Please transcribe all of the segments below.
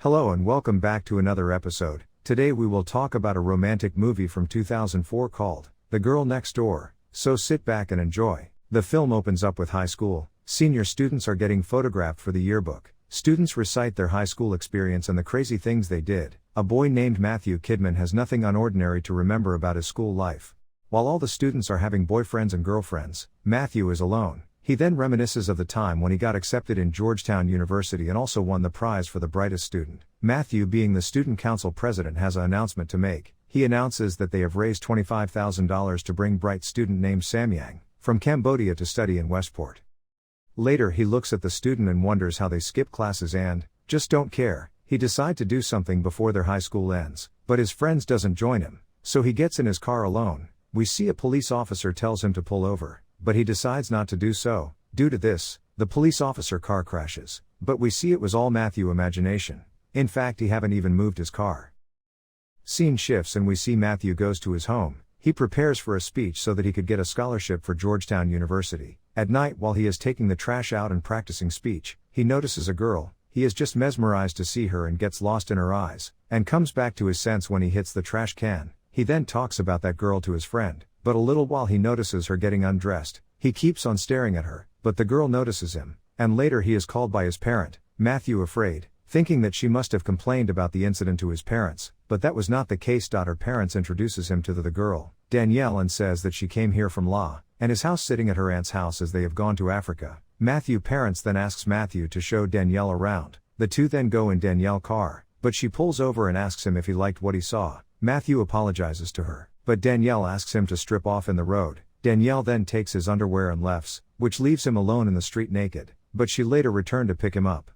Hello and welcome back to another episode. Today we will talk about a romantic movie from 2004 called The Girl Next Door, so sit back and enjoy. The film opens up with high school. Senior students are getting photographed for the yearbook. Students recite their high school experience and the crazy things they did. A boy named Matthew Kidman has nothing unordinary to remember about his school life. While all the students are having boyfriends and girlfriends, Matthew is alone. He then reminisces of the time when he got accepted in Georgetown University and also won the prize for the brightest student. Matthew, being the student council president, has an announcement to make. He announces that they have raised $25,000 to bring bright student named Samyang from Cambodia to study in Westport. Later he looks at the student and wonders how they skip classes and just don't care. He decide to do something before their high school ends, but his friends doesn't join him, so he gets in his car alone. We see a police officer tells him to pull over, but he decides not to do so. Due to this, the police officer car crashes, but we see it was all Matthew imagination. In fact, he haven't even moved his car. Scene shifts and we see Matthew goes to his home. He prepares for a speech so that he could get a scholarship for Georgetown University. At night, while he is taking the trash out and practicing speech, he notices a girl. He is just mesmerized to see her and gets lost in her eyes, and comes back to his sense when he hits the trash can. He then talks about that girl to his friend, but a little while he notices her getting undressed. He keeps on staring at her, but the girl notices him, and later he is called by his parent. Matthew, afraid, thinking that she must have complained about the incident to his parents, but that was not the case. Her parents introduces him to the girl, Danielle, and says that she came here from La, and his house sitting at her aunt's house as they have gone to Africa. Matthew parents then asks Matthew to show Danielle around. The two then go in Danielle's car, but she pulls over and asks him if he liked what he saw. Matthew apologizes to her, but Danielle asks him to strip off in the road. Danielle then takes his underwear and lefts, which leaves him alone in the street naked, but she later returned to pick him up.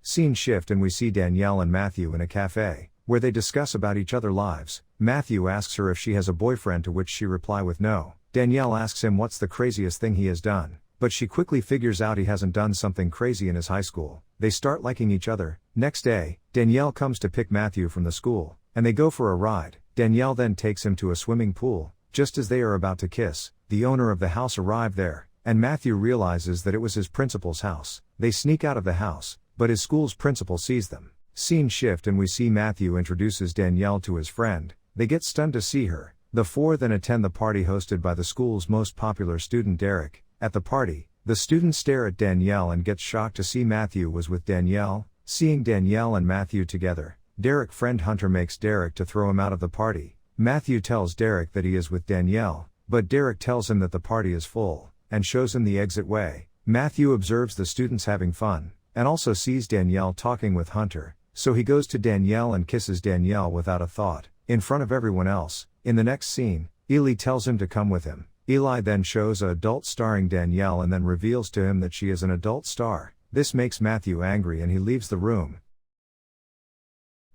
Scene shift and we see Danielle and Matthew in a cafe, where they discuss about each other's lives. Matthew asks her if she has a boyfriend, to which she replies with no. Danielle asks him what's the craziest thing he has done, but she quickly figures out he hasn't done something crazy in his high school. They start liking each other. Next day, Danielle comes to pick Matthew from the school, and they go for a ride. Danielle then takes him to a swimming pool. Just as they are about to kiss, the owner of the house arrived there, and Matthew realizes that it was his principal's house. They sneak out of the house, but his school's principal sees them. Scene shift and we see Matthew introduces Danielle to his friend. They get stunned to see her. The four then attend the party hosted by the school's most popular student, Derek. At the party, the students stare at Danielle and get shocked to see Matthew was with Danielle. Seeing Danielle and Matthew together, Derek's friend Hunter makes Derek to throw him out of the party. Matthew tells Derek that he is with Danielle, but Derek tells him that the party is full, and shows him the exit way. Matthew observes the students having fun, and also sees Danielle talking with Hunter, so he goes to Danielle and kisses Danielle without a thought, in front of everyone else. In the next scene, Eli tells him to come with him. Eli then shows an adult starring Danielle and then reveals to him that she is an adult star. This makes Matthew angry and he leaves the room.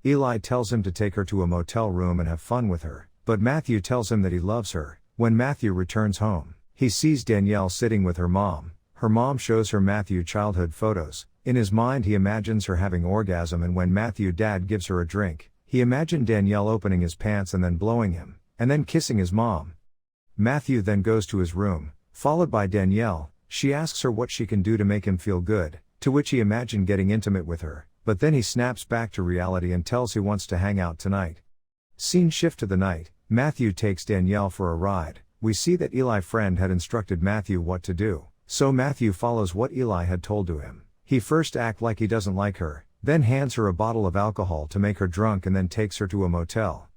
Eli tells him to take her to a motel room and have fun with her, but Matthew tells him that he loves her. When Matthew returns home, he sees Danielle sitting with her mom. Her mom shows her Matthew childhood photos. In his mind he imagines her having orgasm, and when Matthew dad gives her a drink, he imagined Danielle opening his pants and then blowing him, and then kissing his mom. Matthew then goes to his room, followed by Danielle. She asks her what she can do to make him feel good, to which he imagined getting intimate with her. But then he snaps back to reality and tells he wants to hang out tonight. Scene shift to the night. Matthew takes Danielle for a ride. We see that Eli's friend had instructed Matthew what to do, so Matthew follows what Eli had told to him. He first acts like he doesn't like her, then hands her a bottle of alcohol to make her drunk and then takes her to a motel.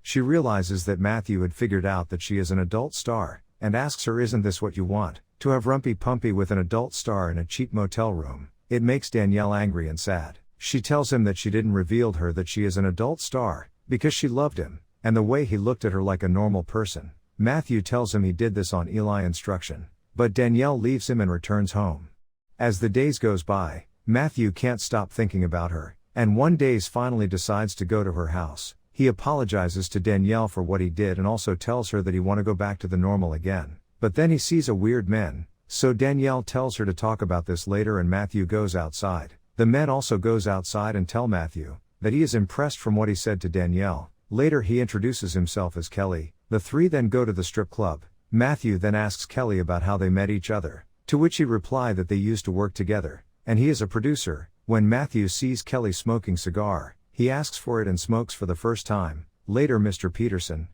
She realizes that Matthew had figured out that she is an adult star, and asks her, "Isn't this what you want, to have rumpy pumpy with an adult star in a cheap motel room?" It makes Danielle angry and sad. She tells him that she didn't reveal her that she is an adult star, because she loved him, and the way he looked at her like a normal person. Matthew tells him he did this on Eli's instruction, but Danielle leaves him and returns home. As the days goes by, Matthew can't stop thinking about her, and one day finally decides to go to her house. He apologizes to Danielle for what he did and also tells her that he want to go back to the normal again, but then he sees a weird man. So Danielle tells her to talk about this later and Matthew goes outside. The men also goes outside and tell Matthew that he is impressed from what he said to Danielle. Later he introduces himself as Kelly. The three then go to the strip club. Matthew then asks Kelly about how they met each other, to which he replied that they used to work together, and he is a producer. When Matthew sees Kelly smoking cigar, he asks for it and smokes for the first time. Later Mr. Peterson,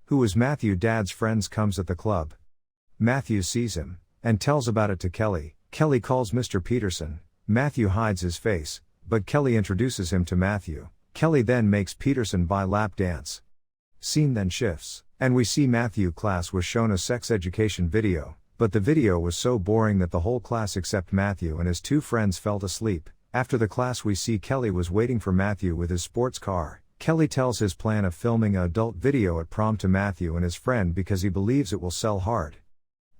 who was Matthew's dad's friends, comes at the club. Matthew sees him, and tells about it to Kelly. Kelly calls Mr. Peterson. Matthew hides his face, but Kelly introduces him to Matthew. Kelly then makes Peterson buy lap dance. Scene then shifts, and we see Matthew class was shown a sex education video, but the video was so boring that the whole class except Matthew and his two friends fell asleep. After the class we see Kelly was waiting for Matthew with his sports car. Kelly tells his plan of filming an adult video at prom to Matthew and his friend because he believes it will sell hard.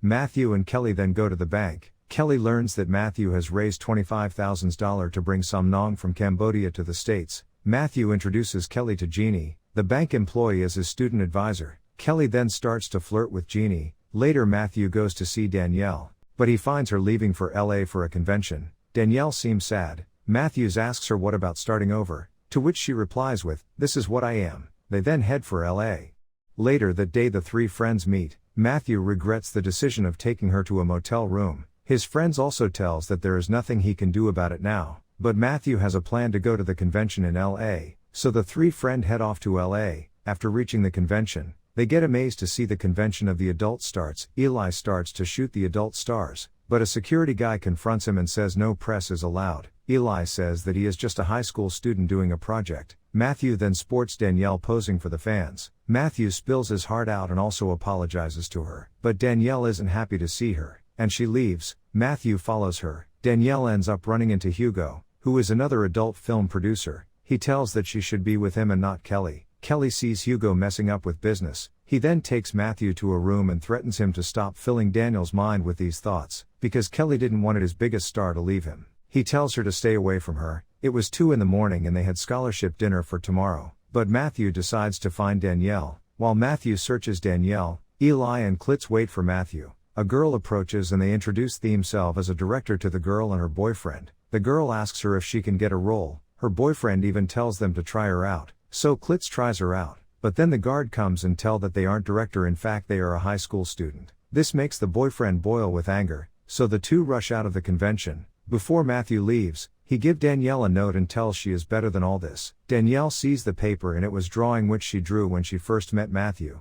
Matthew and Kelly then go to the bank. Kelly learns that Matthew has raised $25,000 to bring Som Nong from Cambodia to the States. Matthew introduces Kelly to Jeannie, the bank employee, as his student advisor. Kelly then starts to flirt with Jeannie. Later Matthew goes to see Danielle, but he finds her leaving for LA for a convention. Danielle seems sad. Matthews asks her what about starting over, to which she replies with, "This is what I am." They then head for LA. Later that day the three friends meet. Matthew regrets the decision of taking her to a motel room. His friends also tells that there is nothing he can do about it now, but Matthew has a plan to go to the convention in LA, so the three friends head off to LA. After reaching the convention, they get amazed to see the convention of the adults starts. Eli starts to shoot the adult stars, but a security guy confronts him and says no press is allowed. Eli says that he is just a high school student doing a project. Matthew then sports Danielle posing for the fans. Matthew spills his heart out and also apologizes to her, but Danielle isn't happy to see her, and she leaves. Matthew follows her. Danielle ends up running into Hugo, who is another adult film producer. He tells that she should be with him and not Kelly. Kelly sees Hugo messing up with business. He then takes Matthew to a room and threatens him to stop filling Daniel's mind with these thoughts, because Kelly didn't want his biggest star to leave him. He tells her to stay away from her. It was 2 in the morning and they had scholarship dinner for tomorrow, but Matthew decides to find Danielle. While Matthew searches Danielle, Eli and Klitz wait for Matthew. A girl approaches and they introduce themselves as a director to the girl and her boyfriend. The girl asks her if she can get a role. Her boyfriend even tells them to try her out, so Klitz tries her out, but then the guard comes and tell that they aren't director, in fact they are a high school student. This makes the boyfriend boil with anger, so the two rush out of the convention. Before Matthew leaves, he gives Danielle a note and tells she is better than all this. Danielle sees the paper and it was drawing which she drew when she first met Matthew.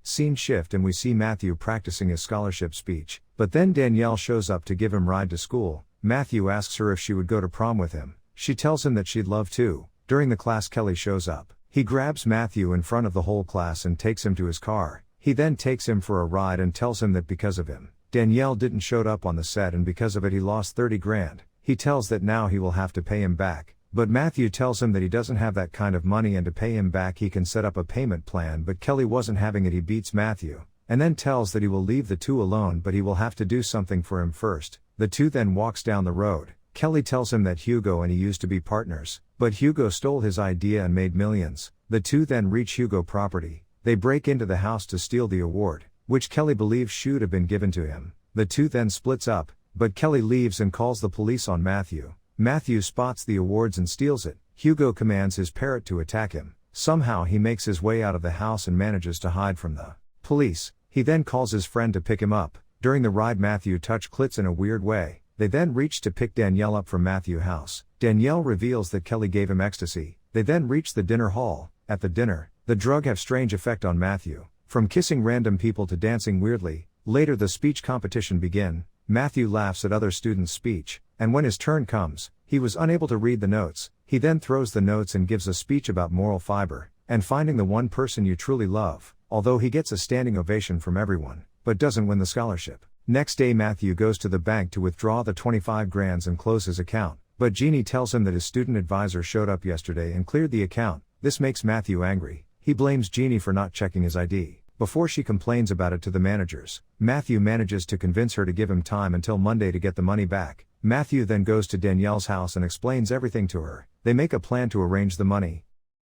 Scene shift and we see Matthew practicing his scholarship speech, but then Danielle shows up to give him ride to school. Matthew asks her if she would go to prom with him. She tells him that she'd love to. During the class Kelly shows up. He grabs Matthew in front of the whole class and takes him to his car. He then takes him for a ride and tells him that because of him, Danielle didn't showed up on the set and because of it he lost 30 grand. He tells that now he will have to pay him back, but Matthew tells him that he doesn't have that kind of money and to pay him back he can set up a payment plan, but Kelly wasn't having it. He beats Matthew, and then tells that he will leave the two alone but he will have to do something for him first. The two then walks down the road. Kelly tells him that Hugo and he used to be partners, but Hugo stole his idea and made millions. The two then reach Hugo property. They break into the house to steal the award, which Kelly believes should have been given to him. The two then splits up, but Kelly leaves and calls the police on Matthew. Matthew spots the awards and steals it. Hugo commands his parrot to attack him. Somehow he makes his way out of the house and manages to hide from the police. He then calls his friend to pick him up. During the ride Matthew touches Klitz in a weird way. They then reach to pick Danielle up from Matthew's house. Danielle reveals that Kelly gave him ecstasy. They then reach the dinner hall. At the dinner, the drug have strange effect on Matthew, from kissing random people to dancing weirdly. Later the speech competition begin. Matthew laughs at other students' speech, and when his turn comes, he was unable to read the notes. He then throws the notes and gives a speech about moral fiber, and finding the one person you truly love, although he gets a standing ovation from everyone, but doesn't win the scholarship. Next day Matthew goes to the bank to withdraw the 25 grand and close his account, but Jeannie tells him that his student advisor showed up yesterday and cleared the account. This makes Matthew angry. He blames Jeannie for not checking his ID. Before she complains about it to the managers, Matthew manages to convince her to give him time until Monday to get the money back. Matthew then goes to Danielle's house and explains everything to her. They make a plan to arrange the money.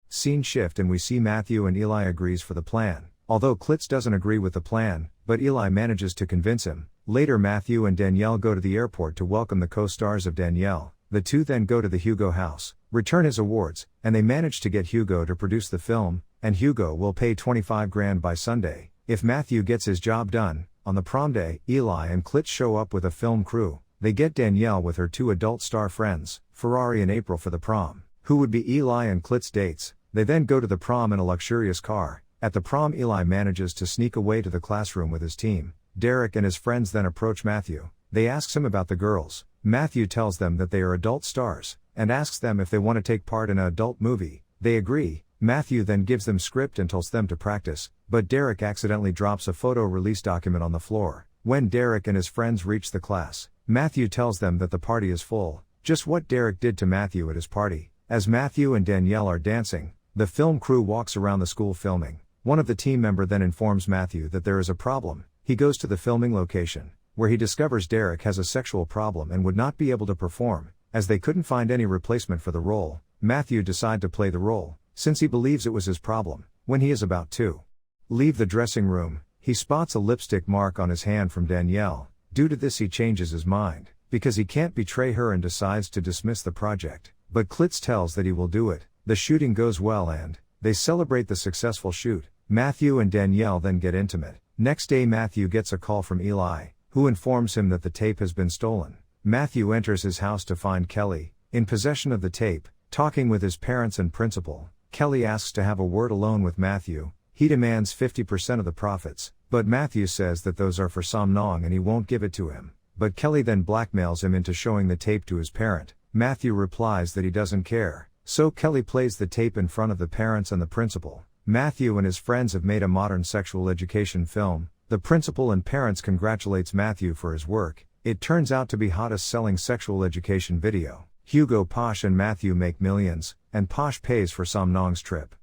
Scene shift and we see Matthew and Eli agrees for the plan, although Klitz doesn't agree with the plan, but Eli manages to convince him. Later Matthew and Danielle go to the airport to welcome the co-stars of Danielle. The two then go to the Hugo house, return his awards, and they manage to get Hugo to produce the film, and Hugo will pay 25 grand by Sunday, if Matthew gets his job done. On the prom day, Eli and Klitz show up with a film crew. they get Danielle with her 2 adult star friends, Ferrari and April, for the prom, who would be Eli and Klit's dates. They then go to the prom in a luxurious car. At the prom, Eli manages to sneak away to the classroom with his team. Derek and his friends then approach Matthew. They ask him about the girls. Matthew tells them that they are adult stars, and asks them if they want to take part in an adult movie. They agree. Matthew then gives them script and tells them to practice, but Derek accidentally drops a photo release document on the floor. When Derek and his friends reach the class, Matthew tells them that the party is full, just what Derek did to Matthew at his party. As Matthew and Danielle are dancing, the film crew walks around the school filming. One of the team member then informs Matthew that there is a problem. He goes to the filming location, where he discovers Derek has a sexual problem and would not be able to perform. As they couldn't find any replacement for the role, Matthew decides to play the role, since he believes it was his problem. When he is about to leave the dressing room, he spots a lipstick mark on his hand from Danielle. Due to this, he changes his mind, because he can't betray her, and decides to dismiss the project. But Klitz tells that he will do it. The shooting goes well and they celebrate the successful shoot. Matthew and Danielle then get intimate. Next day, Matthew gets a call from Eli, who informs him that the tape has been stolen. Matthew enters his house to find Kelly, in possession of the tape, talking with his parents and principal. Kelly asks to have a word alone with Matthew. He demands 50% of the profits, but Matthew says that those are for Sam Nong and he won't give it to him. But Kelly then blackmails him into showing the tape to his parent. Matthew replies that he doesn't care, so Kelly plays the tape in front of the parents and the principal. Matthew and his friends have made a modern sexual education film. The principal and parents congratulates Matthew for his work. It turns out to be hottest selling sexual education video. Hugo, Posh and Matthew make millions, and Posh pays for Sam Nong's trip.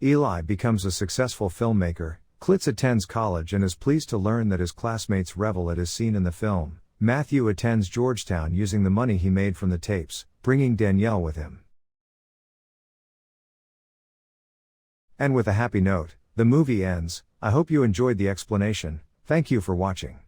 Eli becomes a successful filmmaker. Klitz attends college and is pleased to learn that his classmates revel at his scene in the film. Matthew attends Georgetown using the money he made from the tapes, bringing Danielle with him. And with a happy note, the movie ends. I hope you enjoyed the explanation. Thank you for watching.